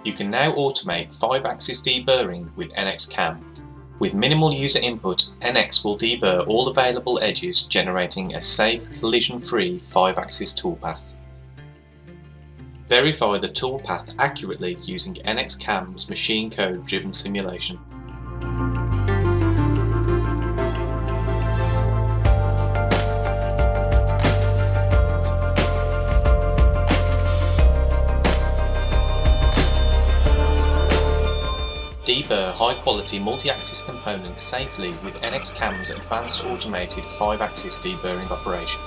You can now automate 5-axis deburring with NX Cam. With minimal user input, NX will deburr all available edges, generating a safe, collision-free 5-axis toolpath. Verify the toolpath accurately using NX Cam's machine code driven simulation. Deburr high-quality multi-axis components safely with NX Cam's advanced automated 5-axis deburring operation.